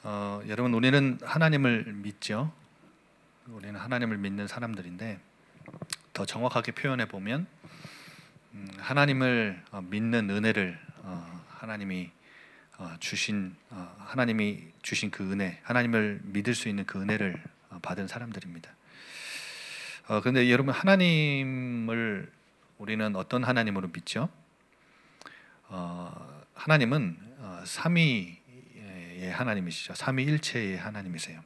여러분, 우리는 하나님을 믿죠. 우리는 하나님을 믿는 사람들인데, 더 정확하게 표현해 보면 하나님을 믿는 은혜를 하나님이 주신 그 은혜, 하나님을 믿을 수 있는 그 은혜를 받은 사람들입니다. 그런데 여러분, 하나님을 우리는 어떤 하나님으로 믿죠? 하나님은 삼위의 하나님이시죠. 삼위일체의 하나님이세요.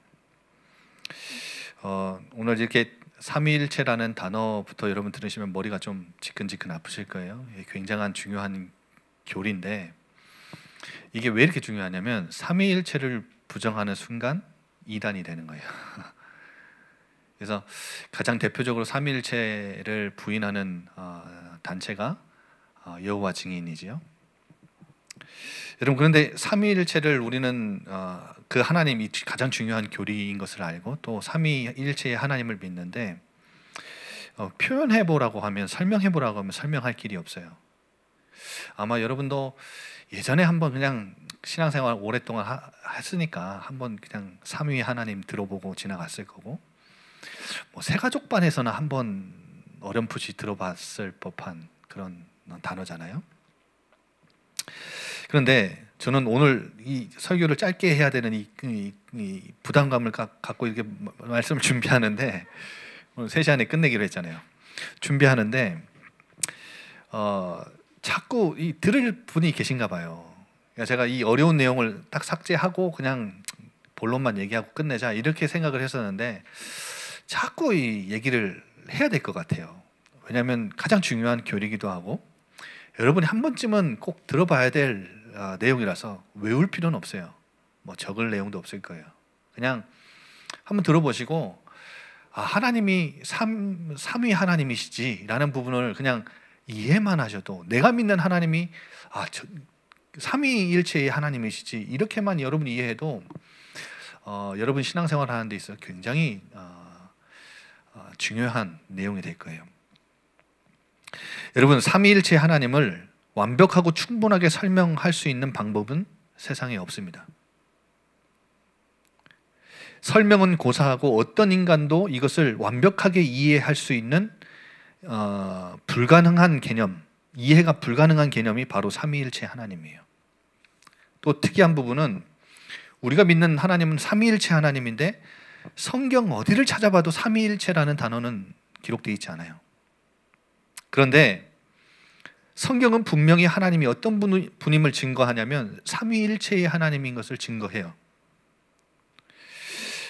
오늘 이렇게 삼위일체라는 단어부터 여러분 들으시면 머리가 좀 지끈지끈 아프실 거예요. 굉장한 중요한 교리인데, 이게 왜 이렇게 중요하냐면 삼위일체를 부정하는 순간 이단이 되는 거예요. 그래서 가장 대표적으로 삼위일체를 부인하는 단체가 여호와 증인이지요. 여러분, 그런데 삼위일체를 우리는 그 하나님이 가장 중요한 교리인 것을 알고 또 삼위일체의 하나님을 믿는데, 표현해보라고 하면, 설명해보라고 하면 설명할 길이 없어요. 아마 여러분도 예전에 한번 그냥 신앙생활 오랫동안 했으니까 한번 그냥 삼위 하나님 들어보고 지나갔을 거고, 뭐 새가족반에서는 한번 어렴풋이 들어봤을 법한 그런 단어잖아요. 그런데 저는 오늘 이 설교를 짧게 해야 되는 이 부담감을 갖고 이렇게 말씀을 준비하는데, 오늘 3시간에 끝내기로 했잖아요. 준비하는데 자꾸 들을 분이 계신가 봐요. 그러니까 제가 이 어려운 내용을 딱 삭제하고 그냥 본론만 얘기하고 끝내자 이렇게 생각을 했었는데, 자꾸 이 얘기를 해야 될 것 같아요. 왜냐하면 가장 중요한 교리이기도 하고 여러분이 한 번쯤은 꼭 들어봐야 될 내용이라서 외울 필요는 없어요. 뭐 적을 내용도 없을 거예요. 그냥 한번 들어보시고, 하나님이 삼위 하나님이시지 라는 부분을 그냥 이해만 하셔도, 내가 믿는 하나님이 삼위일체의 하나님이시지 이렇게만 여러분이 이해해도 여러분 신앙생활 하는 데 있어서 굉장히 중요한 내용이 될 거예요. 여러분, 삼위일체 하나님을 완벽하고 충분하게 설명할 수 있는 방법은 세상에 없습니다. 설명은 고사하고 어떤 인간도 이것을 완벽하게 이해할 수 있는 불가능한 개념, 이해가 불가능한 개념이 바로 삼위일체 하나님이에요. 또 특이한 부분은 우리가 믿는 하나님은 삼위일체 하나님인데 성경 어디를 찾아봐도 삼위일체라는 단어는 기록되어 있지 않아요. 그런데 성경은 분명히 하나님이 어떤 분임을 증거하냐면 삼위일체의 하나님인 것을 증거해요.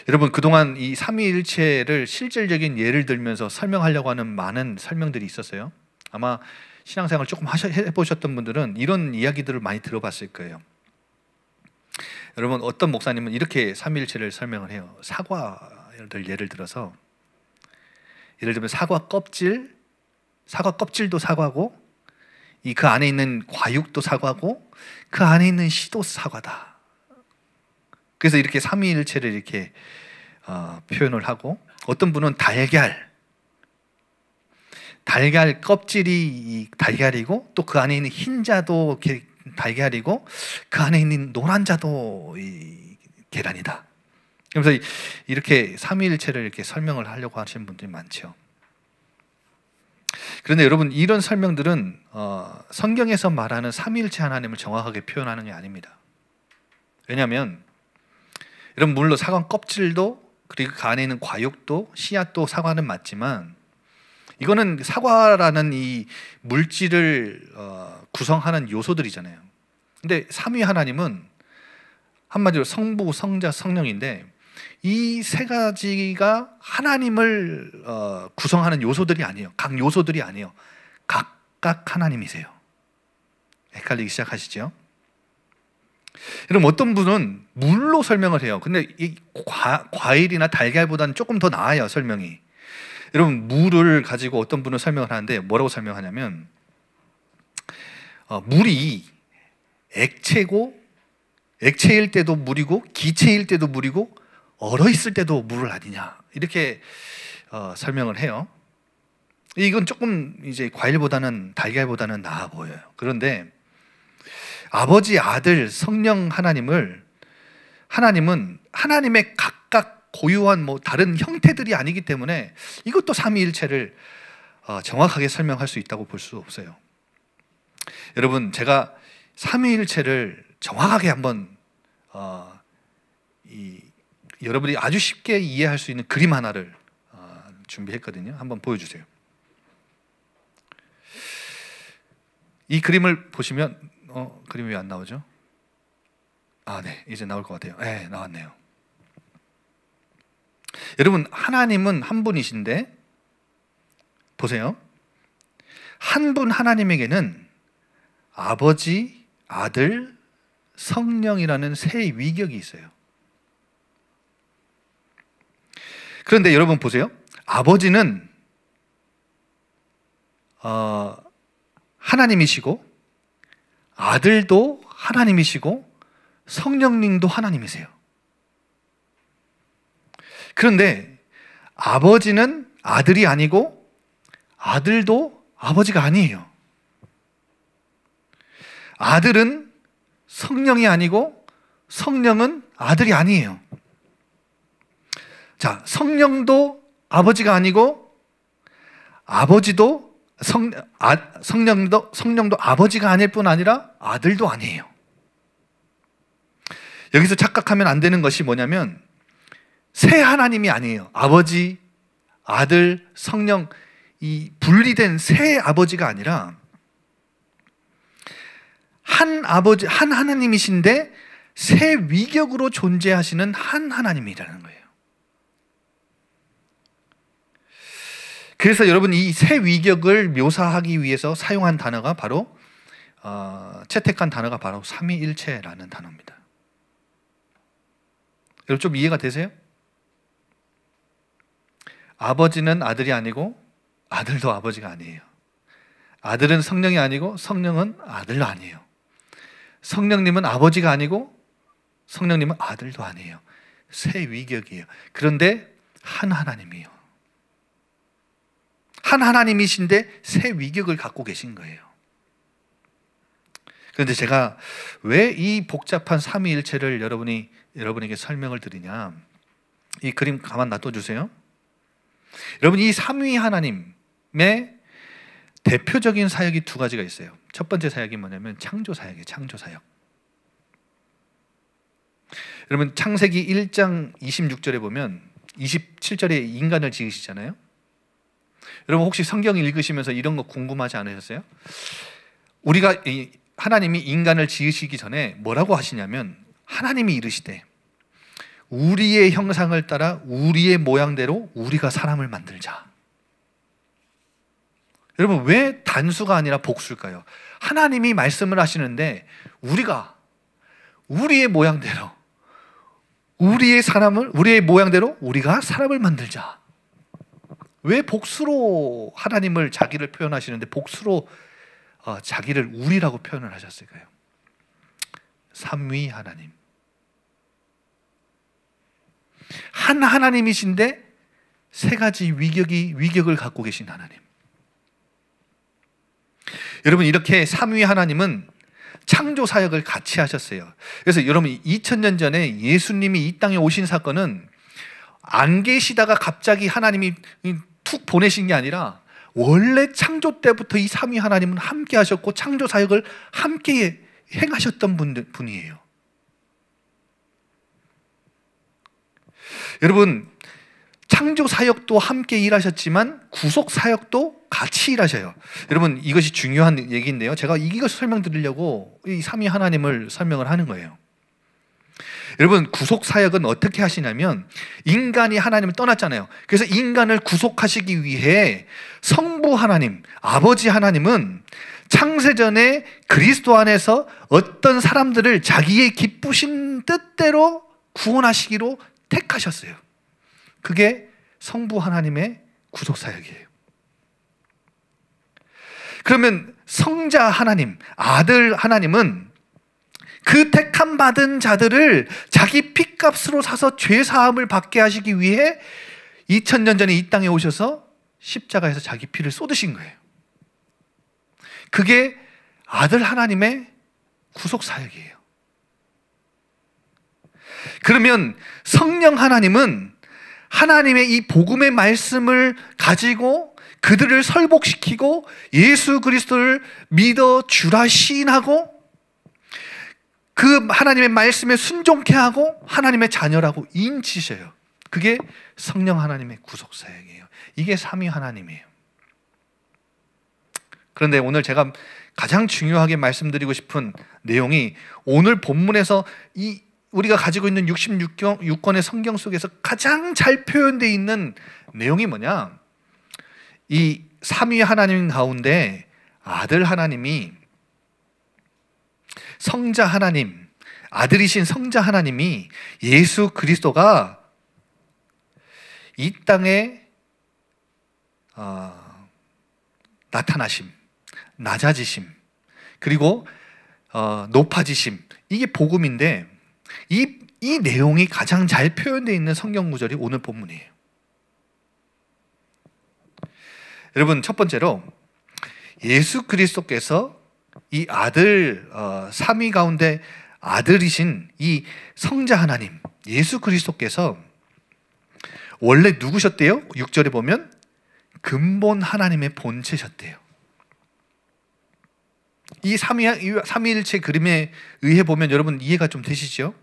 여러분, 그동안 이 삼위일체를 실질적인 예를 들면서 설명하려고 하는 많은 설명들이 있었어요. 아마 신앙생활 조금 해보셨던 분들은 이런 이야기들을 많이 들어봤을 거예요. 여러분, 어떤 목사님은 이렇게 삼위일체를 설명을 해요. 사과를 예를 들어서, 예를 들면 사과 껍질도 사과고, 그 안에 있는 과육도 사과고, 그 안에 있는 씨도 사과다. 그래서 이렇게 삼위일체를 이렇게 표현을 하고, 어떤 분은 달걀 껍질이 달걀이고, 또 그 안에 있는 흰 자도 달걀이고, 그 안에 있는 노란 자도 계란이다. 그래서 이렇게 삼위일체를 이렇게 설명을 하려고 하시는 분들이 많죠. 그런데 여러분, 이런 설명들은 성경에서 말하는 삼위일체 하나님을 정확하게 표현하는 게 아닙니다. 왜냐하면 여러분, 물론 사과 껍질도 그리고 그 안에 있는 과육도 씨앗도 사과는 맞지만, 이거는 사과라는 이 물질을 구성하는 요소들이잖아요. 근데 삼위 하나님은 한마디로 성부, 성자, 성령인데, 이 세 가지가 하나님을 구성하는 요소들이 아니에요. 각 요소들이 아니에요. 각각 하나님이세요. 헷갈리기 시작하시죠? 여러분, 어떤 분은 물로 설명을 해요. 근데 이 과일이나 달걀보다는 조금 더 나아요, 설명이. 여러분, 물을 가지고 어떤 분은 설명을 하는데 뭐라고 설명하냐면, 물이 액체일 때도 물이고 기체일 때도 물이고 얼어있을 때도 물을 아니냐, 이렇게 설명을 해요. 이건 조금 이제 과일보다는 달걀보다는 나아 보여요. 그런데 아버지, 아들, 성령 하나님을 하나님은 하나님의 각각 고유한 다른 형태들이 아니기 때문에 이것도 삼위일체를 정확하게 설명할 수 있다고 볼 수 없어요. 여러분, 제가 삼위일체를 정확하게 한번 여러분이 아주 쉽게 이해할 수 있는 그림 하나를 준비했거든요. 한번 보여주세요. 이 그림을 보시면 그림이 왜 안 나오죠? 네, 이제 나올 것 같아요. 네, 나왔네요. 여러분, 하나님은 한 분이신데 보세요. 한 분 하나님에게는 아버지, 아들, 성령이라는 세 위격이 있어요. 그런데 여러분 보세요. 아버지는 하나님이시고, 아들도 하나님이시고, 성령님도 하나님이세요. 그런데 아버지는 아들이 아니고, 아들도 아버지가 아니에요. 아들은 성령이 아니고, 성령은 아들이 아니에요. 자, 성령도 아버지가 아니고, 아버지도 성령도 아버지가 아닐 뿐 아니라 아들도 아니에요. 여기서 착각하면 안 되는 것이 뭐냐면 세 하나님이 아니에요. 아버지, 아들, 성령, 이 분리된 세 아버지가 아니라 한 아버지, 한 하나님이신데 세 위격으로 존재하시는 한 하나님이라는 거예요. 그래서 여러분, 이 세 위격을 묘사하기 위해서 사용한 단어가 바로 채택한 단어가 바로 삼위일체라는 단어입니다. 여러분, 좀 이해가 되세요? 아버지는 아들이 아니고 아들도 아버지가 아니에요. 아들은 성령이 아니고 성령은 아들도 아니에요. 성령님은 아버지가 아니고 성령님은 아들도 아니에요. 세 위격이에요. 그런데 한 하나님이에요. 한 하나님이신데 세 위격을 갖고 계신 거예요. 그런데 제가 왜 이 복잡한 삼위일체를 여러분에게 설명을 드리냐? 이 그림 가만 놔둬 주세요. 여러분, 이 삼위 하나님의 대표적인 사역이 두 가지가 있어요. 첫 번째 사역이 뭐냐면 창조 사역이에요. 창조 사역. 여러분, 창세기 1장 26절에 보면 27절에 인간을 지으시잖아요. 여러분, 혹시 성경 읽으시면서 이런 거 궁금하지 않으셨어요? 우리가 하나님이 인간을 지으시기 전에 뭐라고 하시냐면 하나님이 이르시되 우리의 형상을 따라 우리의 모양대로 우리가 사람을 만들자. 여러분, 왜 단수가 아니라 복수일까요? 하나님이 말씀을 하시는데 우리가 우리의 모양대로 우리의 모양대로 우리가 사람을 만들자. 왜 복수로 하나님을 자기를 표현하시는데 복수로 자기를 우리라고 표현을 하셨을까요? 삼위 하나님. 한 하나님이신데 세 가지 위격을 갖고 계신 하나님. 여러분, 이렇게 삼위 하나님은 창조 사역을 같이 하셨어요. 그래서 여러분, 2000년 전에 예수님이 이 땅에 오신 사건은 안 계시다가 갑자기 하나님이 툭 보내신 게 아니라 원래 창조 때부터 이 삼위 하나님은 함께 하셨고 창조 사역을 함께 행하셨던 분이에요. 여러분, 창조 사역도 함께 일하셨지만 구속 사역도 같이 일하셔요. 여러분, 이것이 중요한 얘기인데요. 제가 이것을 설명드리려고 이 삼위 하나님을 설명을 하는 거예요. 여러분, 구속 사역은 어떻게 하시냐면 인간이 하나님을 떠났잖아요. 그래서 인간을 구속하시기 위해 성부 하나님, 아버지 하나님은 창세전에 그리스도 안에서 어떤 사람들을 자기의 기쁘신 뜻대로 구원하시기로 택하셨어요. 그게 성부 하나님의 구속 사역이에요. 그러면 성자 하나님, 아들 하나님은 그 택함 받은 자들을 자기 피값으로 사서 죄 사함을 받게 하시기 위해 2000년 전에 이 땅에 오셔서 십자가에서 자기 피를 쏟으신 거예요. 그게 아들 하나님의 구속 사역이에요. 그러면 성령 하나님은 하나님의 이 복음의 말씀을 가지고 그들을 설복시키고 예수 그리스도를 믿어 주라 시인하고 그 하나님의 말씀에 순종케 하고 하나님의 자녀라고 인치셔요. 그게 성령 하나님의 구속사역이에요. 이게 삼위 하나님이에요. 그런데 오늘 제가 가장 중요하게 말씀드리고 싶은 내용이 오늘 본문에서 우리가 가지고 있는 66권의 성경 속에서 가장 잘 표현되어 있는 내용이 뭐냐? 이 삼위 하나님 가운데 아들 하나님이 성자 하나님, 아들이신 성자 하나님이 예수 그리스도가 이 땅에 나타나심, 낮아지심, 그리고 높아지심, 이게 복음인데 이 내용이 가장 잘 표현되어 있는 성경 구절이 오늘 본문이에요. 여러분, 첫 번째로 예수 그리스도께서 이 아들, 삼위 가운데 아들이신 이 성자 하나님 예수 그리스도께서 원래 누구셨대요? 6절에 보면 근본 하나님의 본체셨대요. 이 삼위일체 그림에 의해 보면 여러분 이해가 좀 되시죠?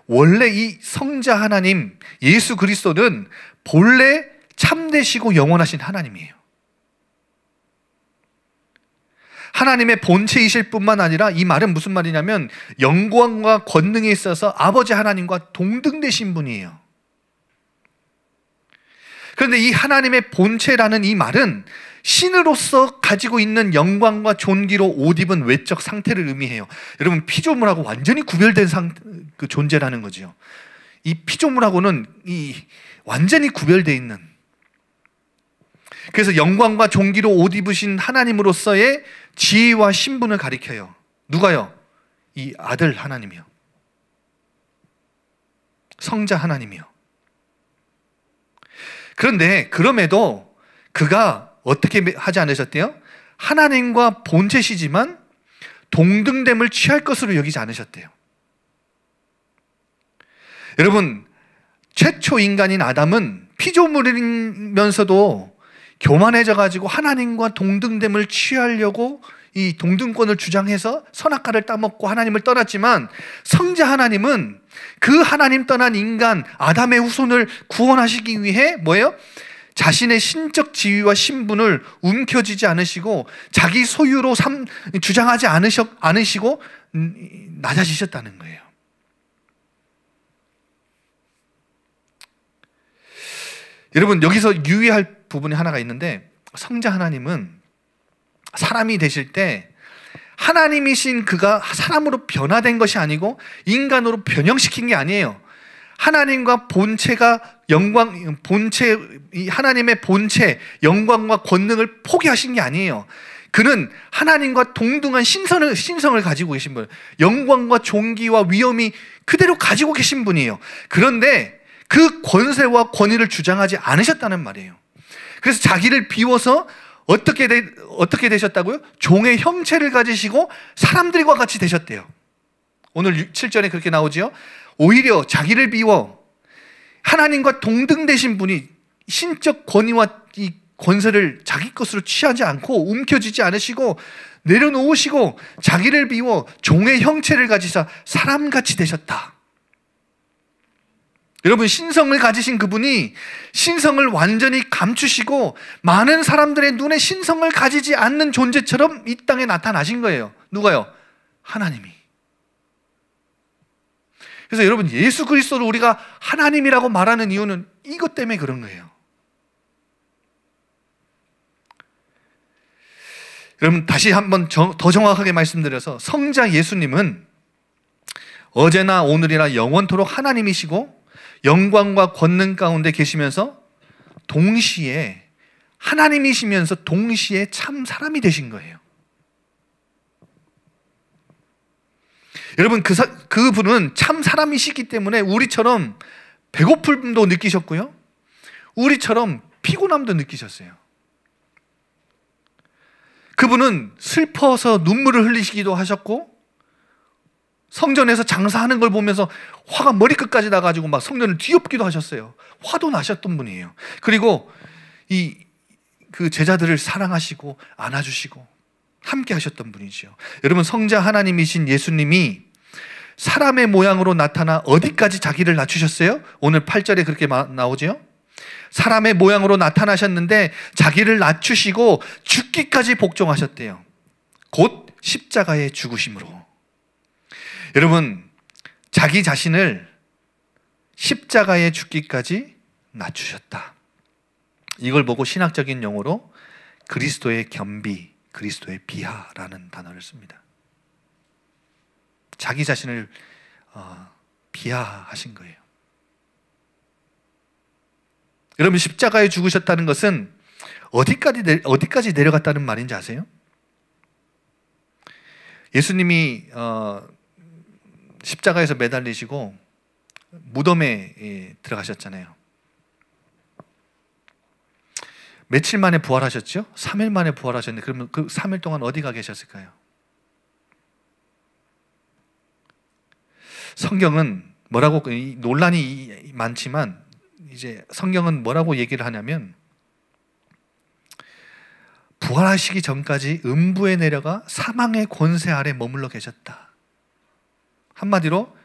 원래 이 성자 하나님 예수 그리스도는 본래 참되시고 영원하신 하나님이에요. 하나님의 본체이실 뿐만 아니라 이 말은 무슨 말이냐면 영광과 권능에 있어서 아버지 하나님과 동등되신 분이에요. 그런데 이 하나님의 본체라는 이 말은 신으로서 가지고 있는 영광과 존귀로 옷 입은 외적 상태를 의미해요. 여러분, 피조물하고 완전히 구별된 그 존재라는 거죠. 이 피조물하고는 완전히 구별되어 있는, 그래서 영광과 존귀로 옷 입으신 하나님으로서의 지위와 신분을 가리켜요. 누가요? 이 아들 하나님이요. 성자 하나님이요. 그런데 그럼에도 그가 어떻게 하지 않으셨대요? 하나님과 본체시지만 동등됨을 취할 것으로 여기지 않으셨대요. 여러분, 최초 인간인 아담은 피조물이면서도 교만해져 가지고 하나님과 동등됨을 취하려고 이 동등권을 주장해서 선악과를 따먹고 하나님을 떠났지만, 성자 하나님은 그 하나님 떠난 인간 아담의 후손을 구원하시기 위해 뭐예요? 자신의 신적 지위와 신분을 움켜쥐지 않으시고 자기 소유로 주장하지 않으시고 낮아지셨다는 거예요. 여러분, 여기서 유의할 부분이 하나가 있는데, 성자 하나님은 사람이 되실 때 하나님이신 그가 사람으로 변화된 것이 아니고 인간으로 변형시킨 게 아니에요. 하나님과 본체가 하나님의 본체, 영광과 권능을 포기하신 게 아니에요. 그는 하나님과 동등한 신성을 가지고 계신 분이에요. 영광과 존귀와 위엄이 그대로 가지고 계신 분이에요. 그런데 그 권세와 권위를 주장하지 않으셨다는 말이에요. 그래서 자기를 비워서 어떻게 되셨다고요? 종의 형체를 가지시고 사람들과 같이 되셨대요. 오늘 7절에 그렇게 나오지요. 오히려 자기를 비워 하나님과 동등되신 분이 신적 권위와 이 권세를 자기 것으로 취하지 않고 움켜쥐지 않으시고 내려놓으시고 자기를 비워 종의 형체를 가지사 사람같이 되셨다. 여러분, 신성을 가지신 그분이 신성을 완전히 감추시고 많은 사람들의 눈에 신성을 가지지 않는 존재처럼 이 땅에 나타나신 거예요. 누가요? 하나님이. 그래서 여러분, 예수 그리스도를 우리가 하나님이라고 말하는 이유는 이것 때문에 그런 거예요. 여러분, 다시 한번 더 정확하게 말씀드려서, 성자 예수님은 어제나 오늘이나 영원토록 하나님이시고 영광과 권능 가운데 계시면서 동시에 하나님이시면서 동시에 참 사람이 되신 거예요. 여러분, 그분은 참 사람이시기 때문에 우리처럼 배고픔도 느끼셨고요, 우리처럼 피곤함도 느끼셨어요. 그분은 슬퍼서 눈물을 흘리시기도 하셨고 성전에서 장사하는 걸 보면서 화가 머리끝까지 나가지고 막 성전을 뒤엎기도 하셨어요. 화도 나셨던 분이에요. 그리고 그 제자들을 사랑하시고 안아주시고 함께 하셨던 분이죠. 여러분, 성자 하나님이신 예수님이 사람의 모양으로 나타나 어디까지 자기를 낮추셨어요? 오늘 8절에 그렇게 나오죠. 사람의 모양으로 나타나셨는데 자기를 낮추시고 죽기까지 복종하셨대요. 곧 십자가의 죽으심으로. 여러분, 자기 자신을 십자가에 죽기까지 낮추셨다. 이걸 보고 신학적인 용어로 그리스도의 겸비, 그리스도의 비하라는 단어를 씁니다. 자기 자신을 비하하신 거예요. 여러분, 십자가에 죽으셨다는 것은 어디까지 내려갔다는 말인지 아세요? 예수님이 십자가에서 매달리시고 무덤에 들어가셨잖아요. 며칠 만에 부활하셨죠? 3일 만에 부활하셨는데 그러면 그 3일 동안 어디가 계셨을까요? 성경은 뭐라고, 논란이 많지만 이제 성경은 뭐라고 얘기를 하냐면 부활하시기 전까지 음부에 내려가 사망의 권세 아래 머물러 계셨다. 한마디로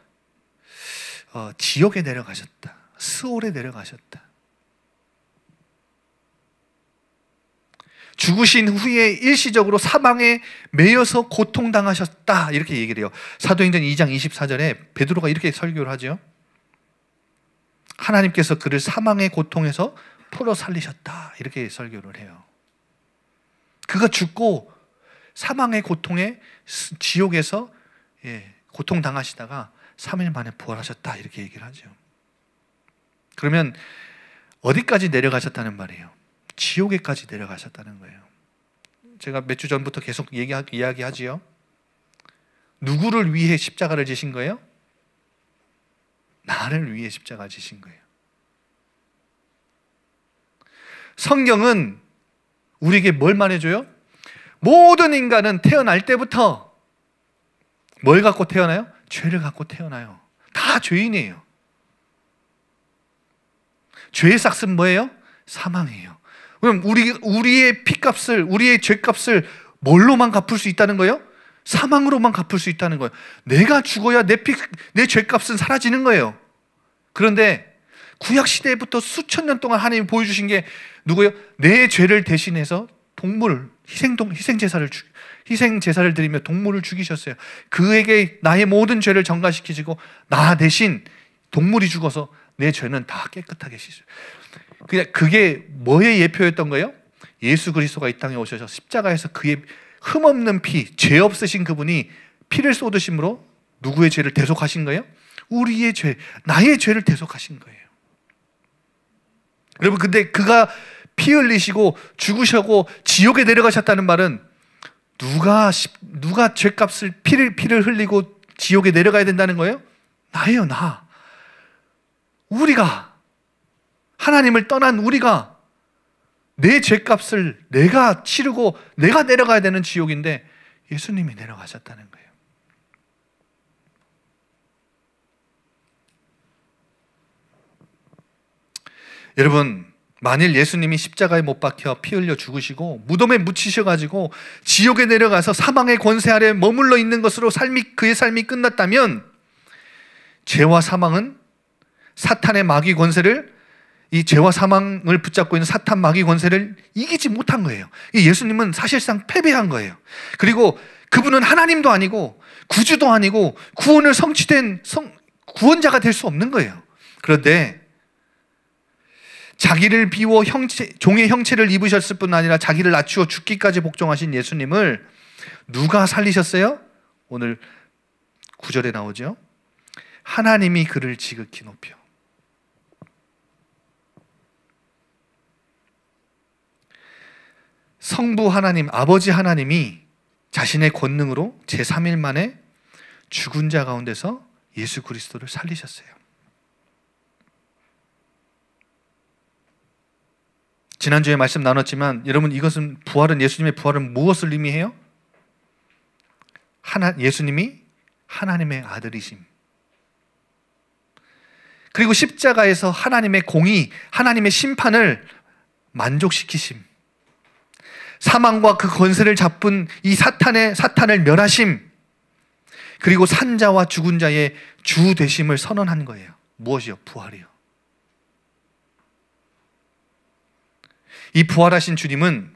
지옥에 내려가셨다. 스올에 내려가셨다. 죽으신 후에 일시적으로 사망에 매여서 고통당하셨다, 이렇게 얘기를 해요. 사도행전 2장 24절에 베드로가 이렇게 설교를 하죠. 하나님께서 그를 사망의 고통에서 풀어 살리셨다, 이렇게 설교를 해요. 그가 죽고 사망의 고통에 지옥에서 고통당하시다가 3일 만에 부활하셨다, 이렇게 얘기를 하죠. 그러면 어디까지 내려가셨다는 말이에요? 지옥에까지 내려가셨다는 거예요. 제가 몇 주 전부터 계속 이야기하지요. 누구를 위해 십자가를 지신 거예요? 나를 위해 십자가 지신 거예요. 성경은 우리에게 뭘 말해줘요? 모든 인간은 태어날 때부터 뭘 갖고 태어나요? 죄를 갖고 태어나요. 다 죄인이에요. 죄의 삭은 뭐예요? 사망이에요. 그럼 우리의 피값을, 우리의 죄값을 뭘로만 갚을 수 있다는 거예요? 사망으로만 갚을 수 있다는 거예요. 내가 죽어야 내 죄값은 사라지는 거예요. 그런데 구약 시대부터 수천 년 동안 하나님이 보여주신 게 누구예요? 내 죄를 대신해서 동물, 희생제사를 드리며 동물을 죽이셨어요. 그에게 나의 모든 죄를 전가시키시고 나 대신 동물이 죽어서 내 죄는 다 깨끗하게 씻어요. 그게 뭐의 예표였던 거예요? 예수 그리스도가 이 땅에 오셔서 십자가에서 그의 흠없는 피, 죄 없으신 그분이 피를 쏟으심으로 누구의 죄를 대속하신 거예요? 우리의 죄, 나의 죄를 대속하신 거예요. 여러분, 근데 그가 피 흘리시고 죽으시고 지옥에 내려가셨다는 말은 누가 죄값을 피를 흘리고 지옥에 내려가야 된다는 거예요? 나예요, 나. 우리가, 하나님을 떠난 우리가 내 죄값을 내가 치르고 내가 내려가야 되는 지옥인데 예수님이 내려가셨다는 거예요. 여러분, 만일 예수님이 십자가에 못 박혀 피 흘려 죽으시고 무덤에 묻히셔가지고 지옥에 내려가서 사망의 권세 아래 머물러 있는 것으로 그의 삶이 끝났다면 죄와 사망은 사탄의 마귀 권세를, 이 죄와 사망을 붙잡고 있는 사탄 마귀 권세를 이기지 못한 거예요. 예수님은 사실상 패배한 거예요. 그리고 그분은 하나님도 아니고 구주도 아니고 구원을 성취된 구원자가 될 수 없는 거예요. 그런데 자기를 비워 종의 형체를 입으셨을 뿐 아니라 자기를 낮추어 죽기까지 복종하신 예수님을 누가 살리셨어요? 오늘 9절에 나오죠. 하나님이 그를 지극히 높여. 성부 하나님, 아버지 하나님이 자신의 권능으로 제3일 만에 죽은 자 가운데서 예수 그리스도를 살리셨어요. 지난주에 말씀 나눴지만 여러분, 이것은 예수님의 부활은 무엇을 의미해요? 예수님이 하나님의 아들이심. 그리고 십자가에서 하나님의 공의, 하나님의 심판을 만족시키심. 사망과 그 권세를 잡은 이 사탄을 멸하심. 그리고 산자와 죽은 자의 주 되심을 선언한 거예요. 무엇이요? 부활이요. 이 부활하신 주님은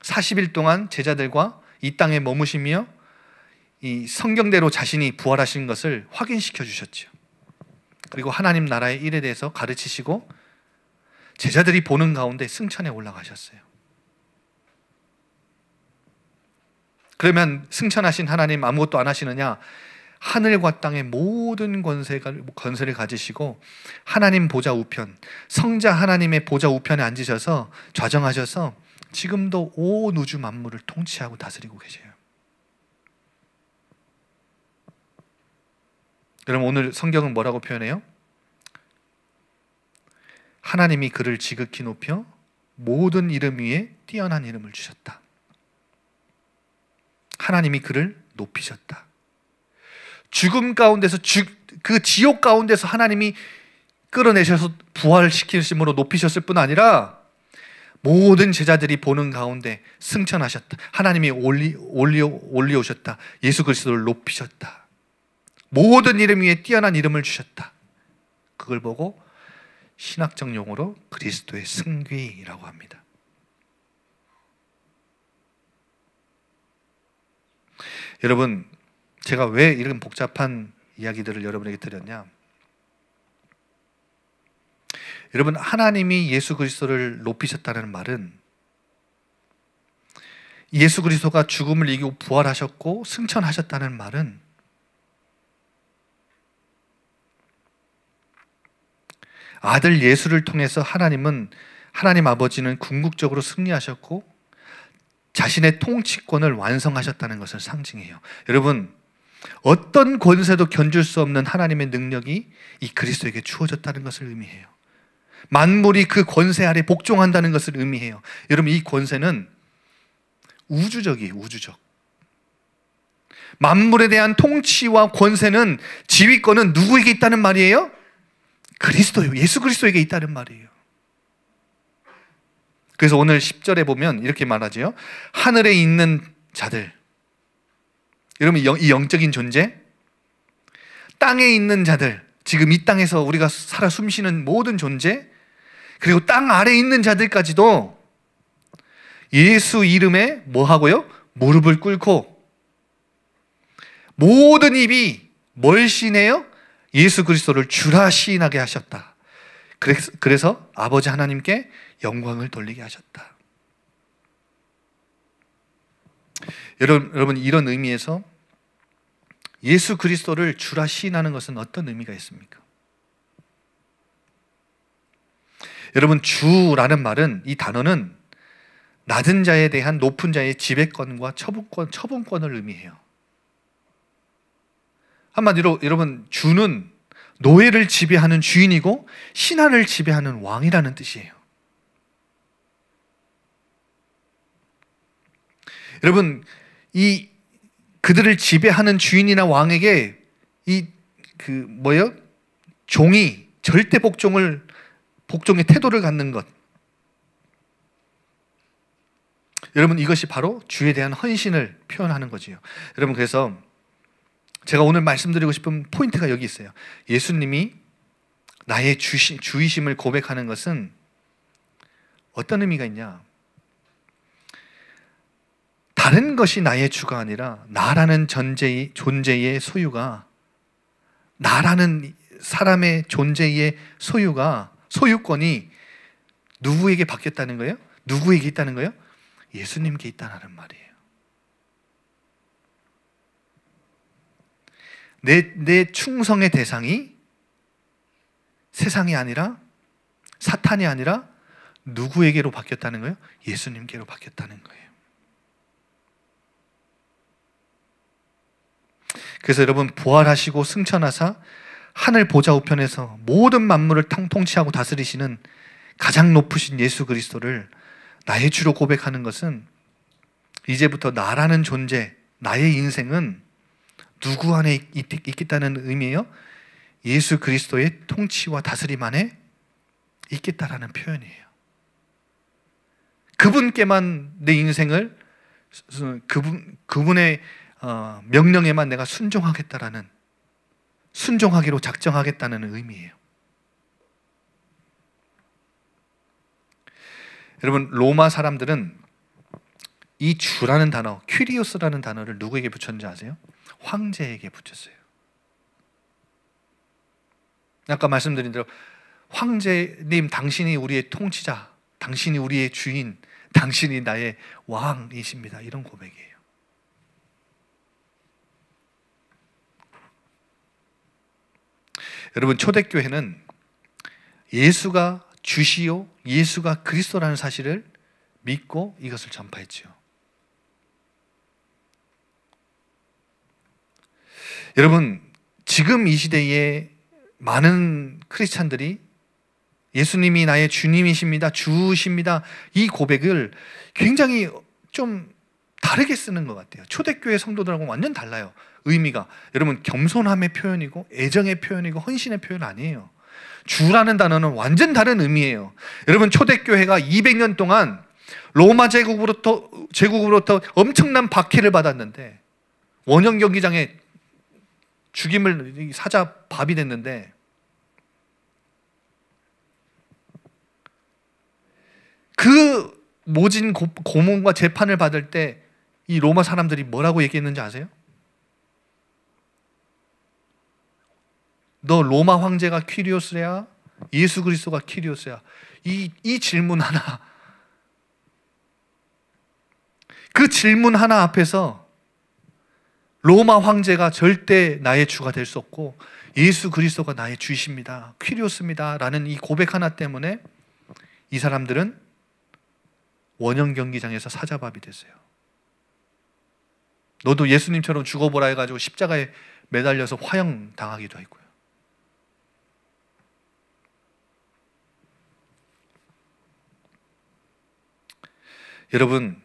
40일 동안 제자들과 이 땅에 머무시며 이 성경대로 자신이 부활하신 것을 확인시켜 주셨죠. 그리고 하나님 나라의 일에 대해서 가르치시고 제자들이 보는 가운데 승천에 올라가셨어요. 그러면 승천하신 하나님 아무것도 안 하시느냐? 하늘과 땅의 모든 권세를 가지시고 하나님 보좌 우편, 성자 하나님의 보좌 우편에 앉으셔서 좌정하셔서 지금도 온 우주 만물을 통치하고 다스리고 계세요. 여러분, 오늘 성경은 뭐라고 표현해요? 하나님이 그를 지극히 높여 모든 이름 위에 뛰어난 이름을 주셨다. 하나님이 그를 높이셨다. 죽음 가운데서 그 지옥 가운데서 하나님이 끌어내셔서 부활시키심으로 높이셨을 뿐 아니라 모든 제자들이 보는 가운데 승천하셨다. 하나님이 올리오셨다. 예수 그리스도를 높이셨다. 모든 이름 위에 뛰어난 이름을 주셨다. 그걸 보고 신학적 용어로 그리스도의 승귀라고 합니다. 여러분, 제가 왜 이런 복잡한 이야기들을 여러분에게 드렸냐? 여러분, 하나님이 예수 그리스도를 높이셨다는 말은 예수 그리스도가 죽음을 이기고 부활하셨고 승천하셨다는 말은 아들 예수를 통해서 하나님 아버지는 궁극적으로 승리하셨고 자신의 통치권을 완성하셨다는 것을 상징해요. 여러분, 어떤 권세도 견줄 수 없는 하나님의 능력이 이 그리스도에게 주어졌다는 것을 의미해요. 만물이 그 권세 아래 복종한다는 것을 의미해요. 여러분, 이 권세는 우주적이에요. 우주적. 만물에 대한 통치와 권세는, 지휘권은 누구에게 있다는 말이에요? 그리스도요. 예수 그리스도에게 있다는 말이에요. 그래서 오늘 10절에 보면 이렇게 말하죠. 하늘에 있는 자들, 여러분, 이 영적인 존재, 땅에 있는 자들, 지금 이 땅에서 우리가 살아 숨쉬는 모든 존재, 그리고 땅 아래에 있는 자들까지도 예수 이름에 뭐 하고요? 무릎을 꿇고 모든 입이 뭘 시인해요? 예수 그리스도를 주라 시인하게 하셨다. 그래서 아버지 하나님께 영광을 돌리게 하셨다. 여러분, 이런 의미에서 예수 그리스도를 주라 시인하는 것은 어떤 의미가 있습니까? 여러분, 주라는 말은, 이 단어는 낮은 자에 대한 높은 자의 지배권과 처분권을 의미해요. 한마디로 여러분, 주는 노예를 지배하는 주인이고 신하를 지배하는 왕이라는 뜻이에요. 여러분, 그들을 지배하는 주인이나 왕에게 종이 절대 복종의 태도를 갖는 것. 여러분, 이것이 바로 주에 대한 헌신을 표현하는 거지요. 여러분, 그래서 제가 오늘 말씀드리고 싶은 포인트가 여기 있어요. 예수님이 나의 주이심을 고백하는 것은 어떤 의미가 있냐? 다른 것이 나의 주가 아니라 나라는 존재의 소유가, 나라는 사람의 존재의 소유권이 누구에게 바뀌었다는 거예요? 누구에게 있다는 거예요? 예수님께 있다는 말이에요. 내 충성의 대상이 세상이 아니라, 사탄이 아니라 누구에게로 바뀌었다는 거예요? 예수님께로 바뀌었다는 거예요. 그래서 여러분, 부활하시고 승천하사 하늘 보좌 우편에서 모든 만물을 통치하고 다스리시는 가장 높으신 예수 그리스도를 나의 주로 고백하는 것은, 이제부터 나라는 존재, 나의 인생은 누구 안에 있겠다는 의미예요? 예수 그리스도의 통치와 다스림 안에 있겠다라는 표현이에요. 그분께만 내 인생을 그분의 명령에만 내가 순종하기로 작정하겠다는 의미예요. 여러분, 로마 사람들은 이 주라는 단어, 퀴리오스라는 단어를 누구에게 붙였는지 아세요? 황제에게 붙였어요. 아까 말씀드린 대로 황제님, 당신이 우리의 통치자, 당신이 우리의 주인, 당신이 나의 왕이십니다. 이런 고백이에요. 여러분, 초대교회는 예수가 주시요, 예수가 그리스도라는 사실을 믿고 이것을 전파했지요. 여러분, 지금 이 시대에 많은 크리스찬들이 예수님이 나의 주님이십니다, 주십니다, 이 고백을 굉장히 좀 다르게 쓰는 것 같아요. 초대교회 성도들하고 완전 달라요. 의미가, 여러분, 겸손함의 표현이고 애정의 표현이고 헌신의 표현 아니에요. 주라는 단어는 완전 다른 의미예요. 여러분, 초대교회가 200년 동안 로마 제국으로부터 엄청난 박해를 받았는데, 원형 경기장에 죽임을 사자 밥이 됐는데, 그 모진 고문과 재판을 받을 때 이 로마 사람들이 뭐라고 얘기했는지 아세요? 너 로마 황제가 퀴리오스야? 예수 그리스도가 퀴리오스야? 이 질문 하나, 그 질문 하나 앞에서 로마 황제가 절대 나의 주가 될 수 없고 예수 그리스도가 나의 주이십니다, 퀴리오스입니다 라는 이 고백 하나 때문에 이 사람들은 원형 경기장에서 사자밥이 됐어요. 너도 예수님처럼 죽어보라 해가지고 십자가에 매달려서 화형 당하기도 했고요. 여러분,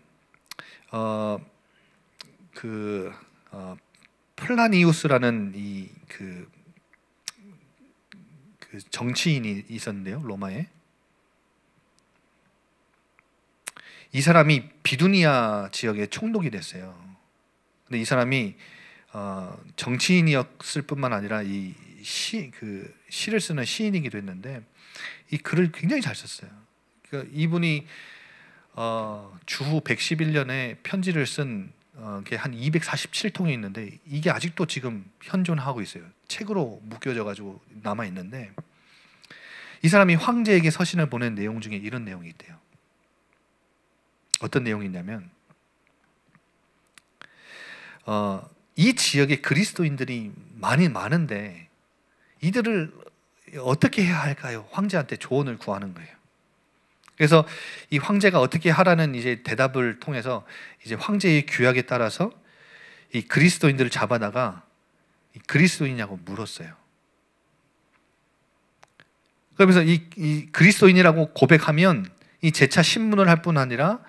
플라니우스라는 그 정치인이 있었는데요, 로마에. 이 사람이 비두니아 지역의 총독이 됐어요. 근데 이 사람이 정치인이었을 뿐만 아니라 시를 쓰는 시인이기도 했는데, 이 글을 굉장히 잘 썼어요. 그러니까 이분이 주후 111년에 편지를 쓴 게 한 247통이 있는데, 이게 아직도 지금 현존하고 있어요. 책으로 묶여져 가지고 남아 있는데, 이 사람이 황제에게 서신을 보낸 내용 중에 이런 내용이 있대요. 어떤 내용이 있냐면, 이 지역에 그리스도인들이 많은데 이들을 어떻게 해야 할까요? 황제한테 조언을 구하는 거예요. 그래서 이 황제가 어떻게 하라는 이제 대답을 통해서 이제 황제의 규약에 따라서 이 그리스도인들을 잡아다가 그리스도인이냐고 물었어요. 그러면서 이 그리스도인이라고 고백하면 이 재차 신문을 할 뿐 아니라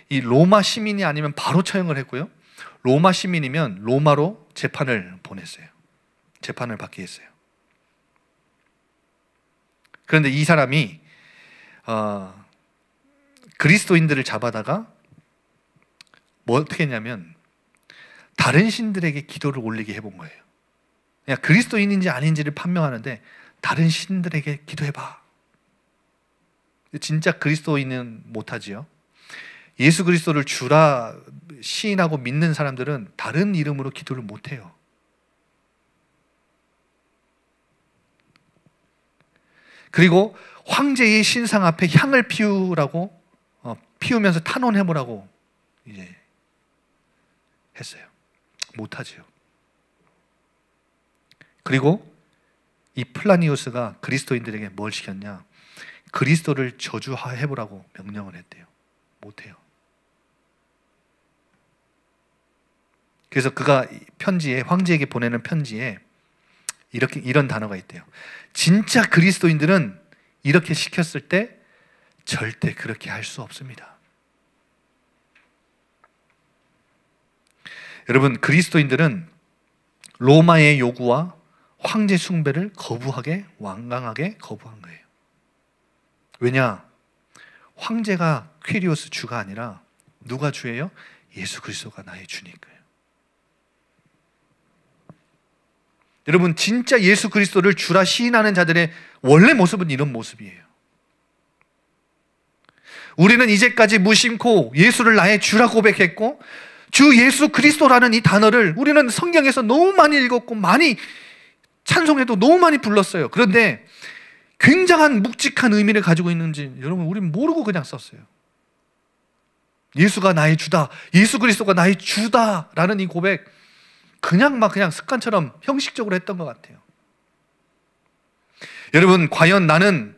이 로마 시민이 아니면 바로 처형을 했고요. 로마 시민이면 로마로 재판을 보냈어요. 재판을 받게 했어요. 그런데 이 사람이 그리스도인들을 잡아다가 어떻게 했냐면 다른 신들에게 기도를 올리게 해본 거예요. 그냥 그리스도인인지 아닌지를 판명하는데 다른 신들에게 기도해봐. 진짜 그리스도인은 못하지요. 예수 그리스도를 주라 시인하고 믿는 사람들은 다른 이름으로 기도를 못해요. 그리고 황제의 신상 앞에 향을 피우라고 피우면서 탄원해보라고 이제 했어요. 못하지요. 그리고 이 플라니우스가 그리스도인들에게 뭘 시켰냐? 그리스도를 저주해보라고 명령을 했대요. 못해요. 그래서 그가 편지에, 황제에게 보내는 편지에 이런 단어가 있대요. 진짜 그리스도인들은 이렇게 시켰을 때 절대 그렇게 할 수 없습니다. 여러분, 그리스도인들은 로마의 요구와 황제 숭배를 완강하게 거부한 거예요. 왜냐? 황제가 퀴리오스 주가 아니라 누가 주예요? 예수 그리스도가 나의 주니까요. 여러분, 진짜 예수 그리스도를 주라 시인하는 자들의 원래 모습은 이런 모습이에요. 우리는 이제까지 무심코 예수를 나의 주라 고백했고, 주 예수 그리스도라는 이 단어를 우리는 성경에서 너무 많이 읽었고 많이 찬송에도 너무 많이 불렀어요. 그런데 굉장한 묵직한 의미를 가지고 있는지 여러분, 우리는 모르고 그냥 썼어요. 예수가 나의 주다, 예수 그리스도가 나의 주다라는 이 고백, 그냥 습관처럼 형식적으로 했던 것 같아요. 여러분, 과연 나는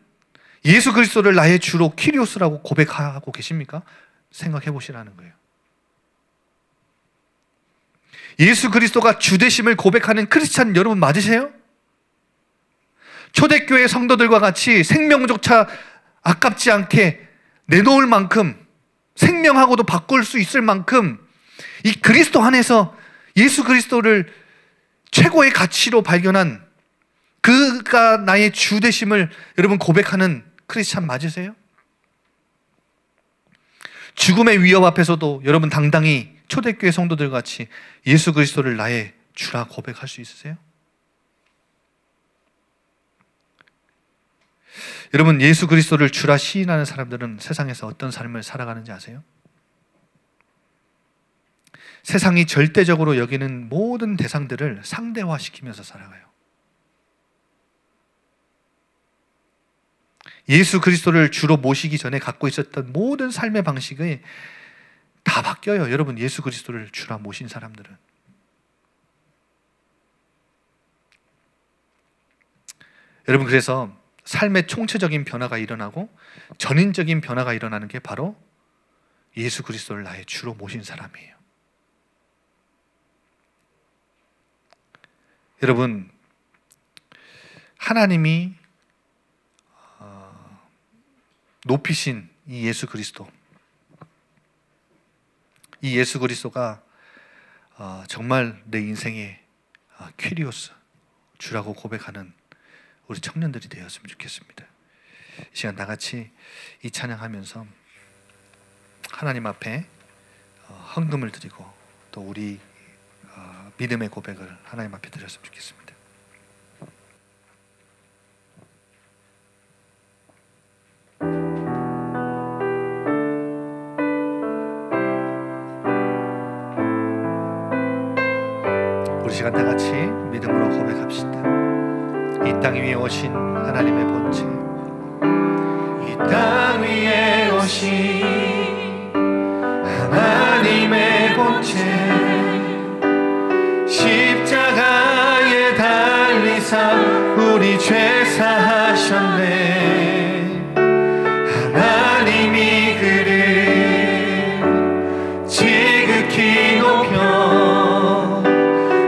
예수 그리스도를 나의 주로 키리오스라고 고백하고 계십니까? 생각해 보시라는 거예요. 예수 그리스도가 주 되심을 고백하는 크리스찬 여러분 맞으세요? 초대교회 성도들과 같이 생명조차 아깝지 않게 내놓을 만큼, 생명하고도 바꿀 수 있을 만큼 이 그리스도 안에서 예수 그리스도를 최고의 가치로 발견한, 그가 나의 주 되심을 여러분 고백하는 크리스찬 맞으세요? 죽음의 위협 앞에서도 여러분 당당히 초대교회 성도들 같이 예수 그리스도를 나의 주라 고백할 수 있으세요? 여러분, 예수 그리스도를 주라 시인하는 사람들은 세상에서 어떤 삶을 살아가는지 아세요? 세상이 절대적으로 여기는 모든 대상들을 상대화시키면서 살아가요. 예수 그리스도를 주로 모시기 전에 갖고 있었던 모든 삶의 방식이 다 바뀌어요. 여러분, 예수 그리스도를 주라 모신 사람들은. 여러분, 그래서 삶의 총체적인 변화가 일어나고 전인적인 변화가 일어나는 게 바로 예수 그리스도를 나의 주로 모신 사람이에요. 여러분, 하나님이 높이신 이 예수 그리스도, 이 예수 그리스도가 정말 내 인생의 퀴리오스, 주라고 고백하는 우리 청년들이 되었으면 좋겠습니다. 이 시간 다 같이 이 찬양하면서 하나님 앞에 헌금을 드리고 또 우리 믿음의 고백을 하나님 앞에 드렸으면 좋겠습니다. 우리 시간 다 같이 믿음으로 고백합시다. 이 땅 위에 오신 하나님의 본체, 이 땅 위에 오신 하나님의 본체, 십자가에 달리사 우리 죄 사하셨네. 하나님이 그를 지극히 높여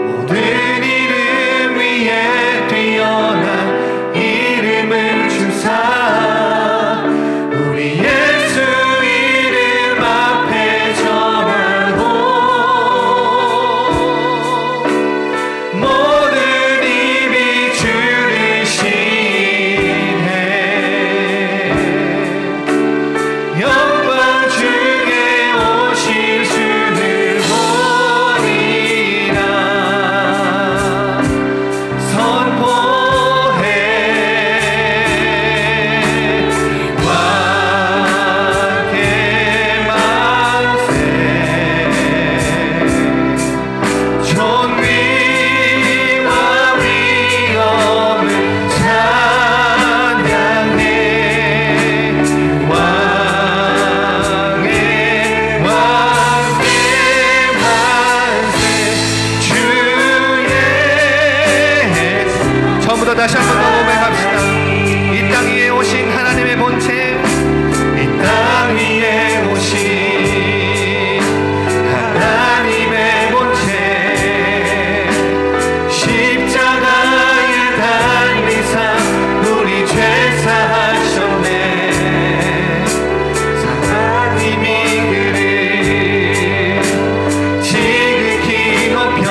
모든 이름 위에 뛰어난 이름을 주사 우리 예수 이름 앞에 전하고 모든 입이 주를 시인해. 영광 중에 오실 주를 보리라 선포해. 왕께 만세 존귀와 위엄을 찬양해. 왕의 왕께 만세 주의 처음부터 다시 한번 더 고백합시다. 이 땅 위에 오신 하나님의 본체, 이 땅 위에 오신 하나님의 본체, 십자가에 달리사 우리 죄 사하셨네. 하나님이 그를 지극히 높여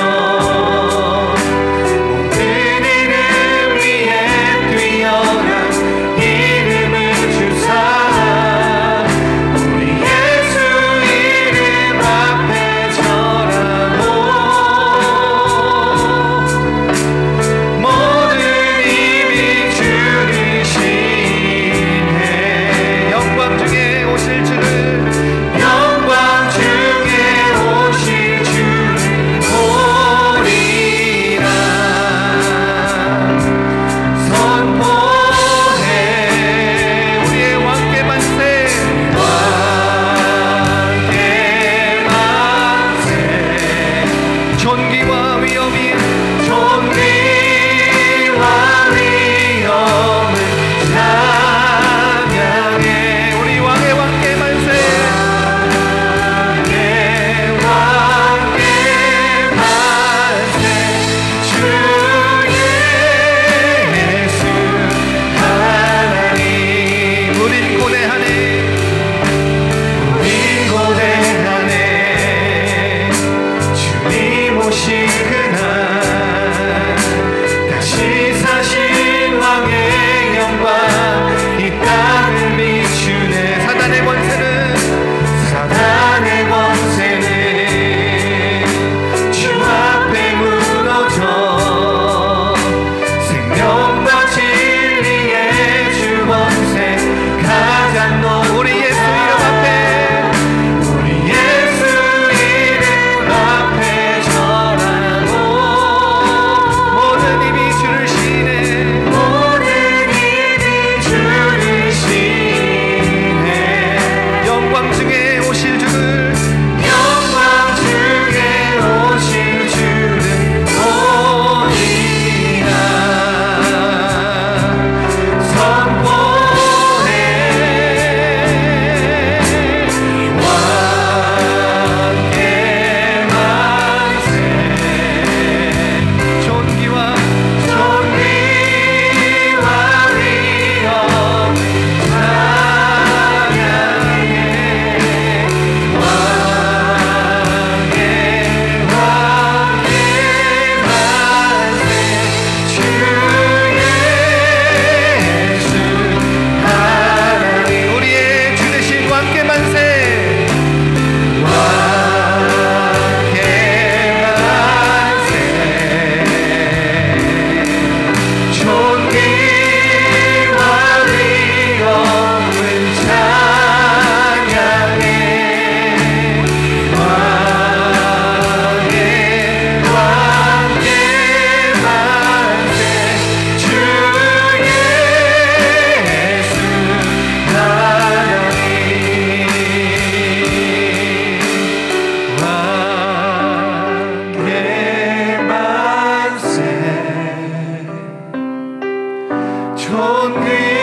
손